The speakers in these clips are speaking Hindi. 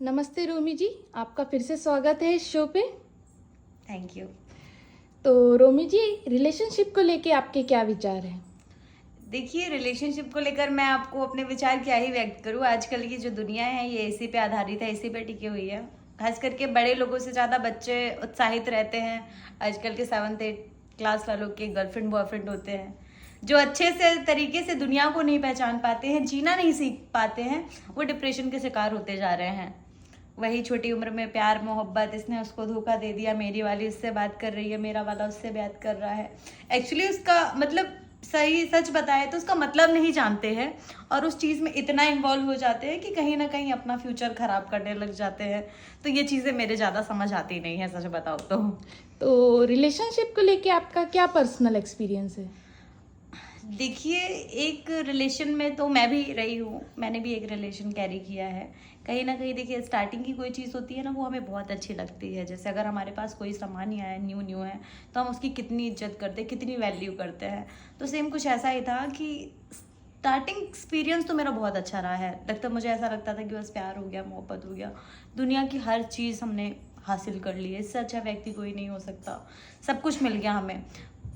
नमस्ते रोमी जी, आपका फिर से स्वागत है इस शो पे। Thank you. तो रोमी जी, रिलेशनशिप को लेके आपके क्या विचार हैं? देखिए, रिलेशनशिप को लेकर मैं आपको अपने विचार क्या ही व्यक्त करूँ। आजकल की जो दुनिया है ये इसी पे आधारित है, इसी पे टिकी हुई है। खास करके बड़े लोगों से ज़्यादा बच्चे उत्साहित रहते हैं। आजकल के 7th 8th क्लास वालों के गर्लफ्रेंड बॉयफ्रेंड होते हैं जो अच्छे से तरीके से दुनिया को नहीं पहचान पाते हैं, जीना नहीं सीख पाते हैं, वो डिप्रेशन के शिकार होते जा रहे हैं। वही छोटी उम्र में प्यार मोहब्बत, इसने उसको धोखा दे दिया, मेरी वाली उससे बात कर रही है, मेरा वाला उससे बात कर रहा है। एक्चुअली उसका मतलब सही सच बताए तो उसका मतलब नहीं जानते हैं और उस चीज़ में इतना इन्वॉल्व हो जाते हैं कि कहीं ना कहीं अपना फ्यूचर खराब करने लग जाते हैं। तो ये चीज़ें मेरे ज़्यादा समझ आती नहीं है, सच बताओ तो रिलेशनशिप को लेके आपका क्या पर्सनल एक्सपीरियंस है? देखिए, एक रिलेशन में तो मैं भी रही हूँ, मैंने भी एक रिलेशन कैरी किया है। कहीं ना कहीं देखिए, स्टार्टिंग की कोई चीज़ होती है ना, वो हमें बहुत अच्छी लगती है। जैसे अगर हमारे पास कोई सामान ही आया न्यू न्यू है तो हम उसकी कितनी इज्जत करते हैं, कितनी वैल्यू करते हैं। तो सेम कुछ ऐसा ही था कि स्टार्टिंग एक्सपीरियंस तो मेरा बहुत अच्छा रहा है। मुझे ऐसा लगता था कि बस प्यार हो गया, मोहब्बत हो गया, दुनिया की हर चीज़ हमने हासिल कर ली है, इससे अच्छा व्यक्ति कोई नहीं हो सकता, सब कुछ मिल गया हमें।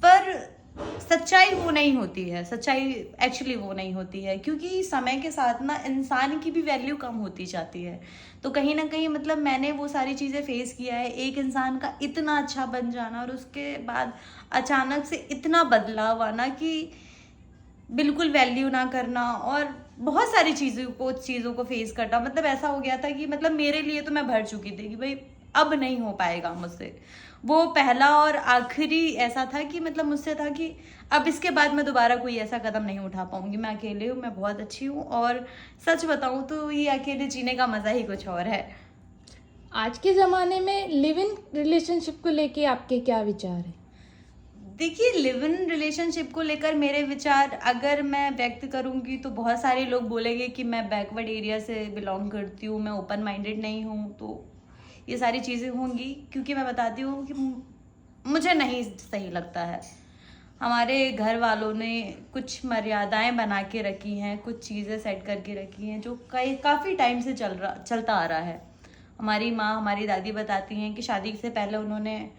पर सच्चाई वो नहीं होती है, सच्चाई एक्चुअली वो नहीं होती है, क्योंकि समय के साथ ना इंसान की भी वैल्यू कम होती जाती है। तो कहीं ना कहीं मतलब मैंने वो सारी चीज़ें फेस किया है, एक इंसान का इतना अच्छा बन जाना और उसके बाद अचानक से इतना बदलाव आना कि बिल्कुल वैल्यू ना करना, और बहुत सारी चीज़ों को फेस करना। मतलब ऐसा हो गया था कि मतलब मेरे लिए तो मैं भर चुकी थी कि भाई अब नहीं हो पाएगा मुझसे। वो पहला और आखिरी ऐसा था कि मतलब मुझसे था कि अब इसके बाद मैं दोबारा कोई ऐसा कदम नहीं उठा पाऊंगी। मैं अकेले हूँ, मैं बहुत अच्छी हूँ, और सच बताऊँ तो ये अकेले जीने का मज़ा ही कुछ और है। आज के ज़माने में लिव इन रिलेशनशिप को लेके आपके क्या विचार हैं? देखिए, लिव इन रिलेशनशिप को लेकर मेरे विचार अगर मैं व्यक्त करूंगी तो बहुत सारे लोग बोलेंगे कि मैं बैकवर्ड एरिया से बिलोंग करती हूँ, मैं ओपन माइंडेड नहीं हूँ, तो ये सारी चीज़ें होंगी। क्योंकि मैं बताती हूँ कि मुझे नहीं सही लगता है। हमारे घर वालों ने कुछ मर्यादाएं बना के रखी हैं, कुछ चीज़ें सेट करके रखी हैं जो काफ़ी टाइम से चलता आ रहा है। हमारी माँ, हमारी दादी बताती हैं कि शादी से पहले उन्होंने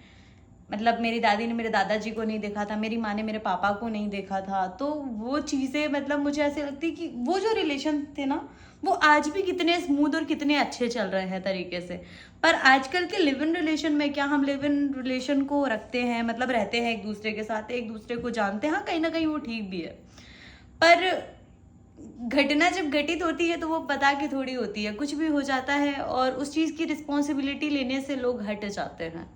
मतलब मेरी दादी ने मेरे दादाजी को नहीं देखा था, मेरी माँ ने मेरे पापा को नहीं देखा था। तो वो चीज़ें मतलब मुझे ऐसे लगती कि वो जो रिलेशन थे ना, वो आज भी कितने स्मूथ और कितने अच्छे चल रहे हैं तरीके से। पर आजकल के लिव इन रिलेशन में क्या, हम लिव इन रिलेशन को रखते हैं, मतलब रहते हैं एक दूसरे के साथ, एक दूसरे को जानते हैं, हाँ कहीं ना कहीं वो ठीक भी है। पर घटना जब घटित होती है तो वो पता कि थोड़ी होती है, कुछ भी हो जाता है और उस चीज़ की रिस्पॉन्सिबिलिटी लेने से लोग हट जाते हैं।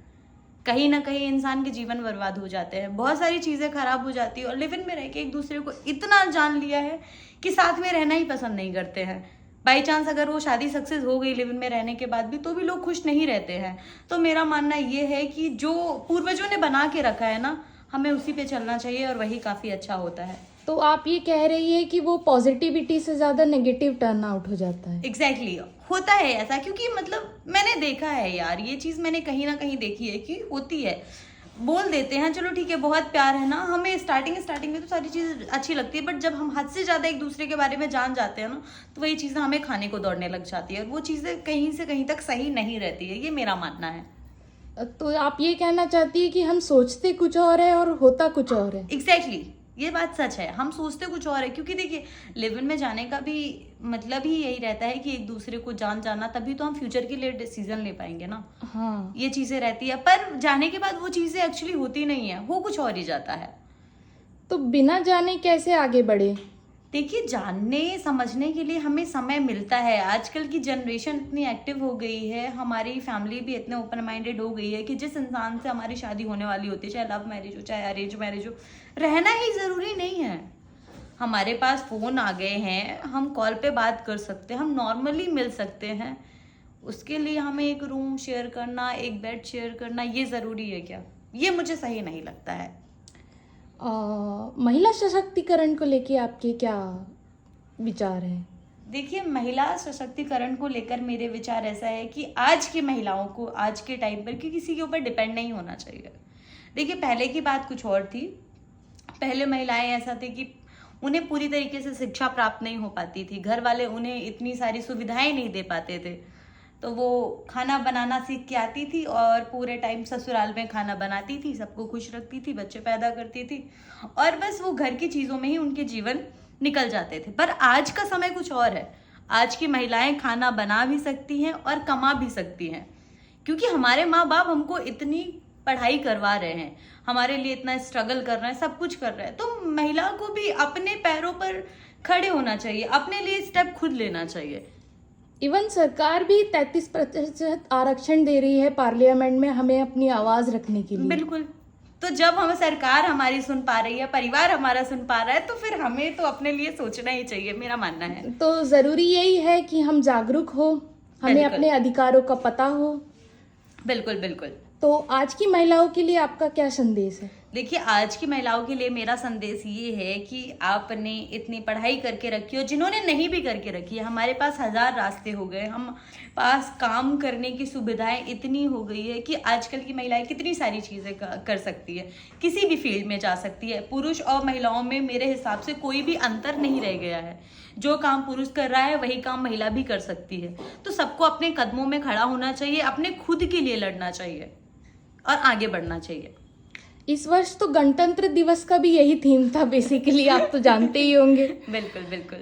कहीं ना कहीं इंसान के जीवन बर्बाद हो जाते हैं, बहुत सारी चीज़ें खराब हो जाती है, और लिव इन में रह के एक दूसरे को इतना जान लिया है कि साथ में रहना ही पसंद नहीं करते हैं। बाई चांस अगर वो शादी सक्सेस हो गई लिव इन में रहने के बाद भी, तो भी लोग खुश नहीं रहते हैं। तो मेरा मानना ये है कि जो पूर्वजों ने बना के रखा है ना, हमें उसी पे चलना चाहिए और वही काफ़ी अच्छा होता है। तो आप ये कह रही है कि वो पॉजिटिविटी से ज़्यादा नेगेटिव टर्न आउट हो जाता है? एग्जैक्टली होता है ऐसा, क्योंकि मतलब मैंने देखा है यार, ये चीज़ मैंने कहीं ना कहीं देखी है कि होती है। बोल देते हैं चलो ठीक है बहुत प्यार है ना, हमें स्टार्टिंग में तो सारी चीज़ अच्छी लगती है, बट जब हम हद से ज़्यादा एक दूसरे के बारे में जान जाते हैं ना, तो वही चीज़ें हमें खाने को दौड़ने लग जाती है, और वो चीज़ें कहीं से कहीं तक सही नहीं रहती है, ये मेरा मानना है। तो आप ये कहना चाहती है कि हम सोचते कुछ और है और होता कुछ और है? एग्जैक्टली ये बात सच है, हम सोचते कुछ और है। क्योंकि देखिए, लिव इन में जाने का भी मतलब ही यही रहता है कि एक दूसरे को जाना, तभी तो हम फ्यूचर के लिए डिसीजन ले पाएंगे ना। हाँ। ये चीज़ें रहती है, पर जाने के बाद वो चीज़ें एक्चुअली होती नहीं है, हो कुछ और ही जाता है। तो बिना जाने कैसे आगे बढ़े? देखिए, जानने समझने के लिए हमें समय मिलता है। आजकल की जनरेशन इतनी एक्टिव हो गई है, हमारी फैमिली भी इतने ओपन माइंडेड हो गई है कि जिस इंसान से हमारी शादी होने वाली होती है, चाहे लव मैरिज हो चाहे अरेंज मैरिज हो, रहना ही ज़रूरी नहीं है। हमारे पास फ़ोन आ गए हैं, हम कॉल पे बात कर सकते हैं, हम नॉर्मली मिल सकते हैं। उसके लिए हमें एक रूम शेयर करना, एक बेड शेयर करना, ये ज़रूरी है क्या? ये मुझे सही नहीं लगता है। महिला सशक्तिकरण को लेके आपके क्या विचार हैं? देखिए, महिला सशक्तिकरण को लेकर मेरे विचार ऐसा है कि आज की महिलाओं को आज के टाइम पर कि किसी के ऊपर डिपेंड नहीं होना चाहिए। देखिए, पहले की बात कुछ और थी। पहले महिलाएं ऐसा थे कि उन्हें पूरी तरीके से शिक्षा प्राप्त नहीं हो पाती थी, घर वाले उन्हें इतनी सारी सुविधाएं नहीं दे पाते थे। तो वो खाना बनाना सीख के आती थी और पूरे टाइम ससुराल में खाना बनाती थी, सबको खुश रखती थी, बच्चे पैदा करती थी और बस वो घर की चीज़ों में ही उनके जीवन निकल जाते थे। पर आज का समय कुछ और है। आज की महिलाएं खाना बना भी सकती हैं और कमा भी सकती हैं, क्योंकि हमारे माँ बाप हमको इतनी पढ़ाई करवा रहे हैं, हमारे लिए इतना स्ट्रगल कर रहे हैं, सब कुछ कर रहे हैं। तो महिला को भी अपने पैरों पर खड़े होना चाहिए, अपने लिए स्टेप खुद लेना चाहिए। इवन सरकार भी 33% आरक्षण दे रही है पार्लियामेंट में हमें अपनी आवाज रखने के लिए। बिल्कुल। तो जब हम सरकार हमारी सुन पा रही है, परिवार हमारा सुन पा रहा है, तो फिर हमें तो अपने लिए सोचना ही चाहिए, मेरा मानना है। तो जरूरी यही है कि हम जागरूक हो, हमें बिल्कुल। अपने अधिकारों का पता हो। बिल्कुल बिल्कुल। तो आज की महिलाओं के लिए आपका क्या संदेश है? देखिए, आज की महिलाओं के लिए मेरा संदेश ये है कि आपने इतनी पढ़ाई करके रखी हो, जिन्होंने नहीं भी करके रखी है, हमारे पास 1000 रास्ते हो गए, हम पास काम करने की सुविधाएं इतनी हो गई है कि आजकल की महिलाएं कितनी सारी चीज़ें कर सकती है, किसी भी फील्ड में जा सकती है। पुरुष और महिलाओं में मेरे हिसाब से कोई भी अंतर नहीं रह गया है। जो काम पुरुष कर रहा है वही काम महिला भी कर सकती है। तो सबको अपने कदमों में खड़ा होना चाहिए, अपने खुद के लिए लड़ना चाहिए और आगे बढ़ना चाहिए। इस वर्ष तो गणतंत्र दिवस का भी यही थीम था बेसिकली, आप तो जानते ही होंगे। बिल्कुल बिल्कुल।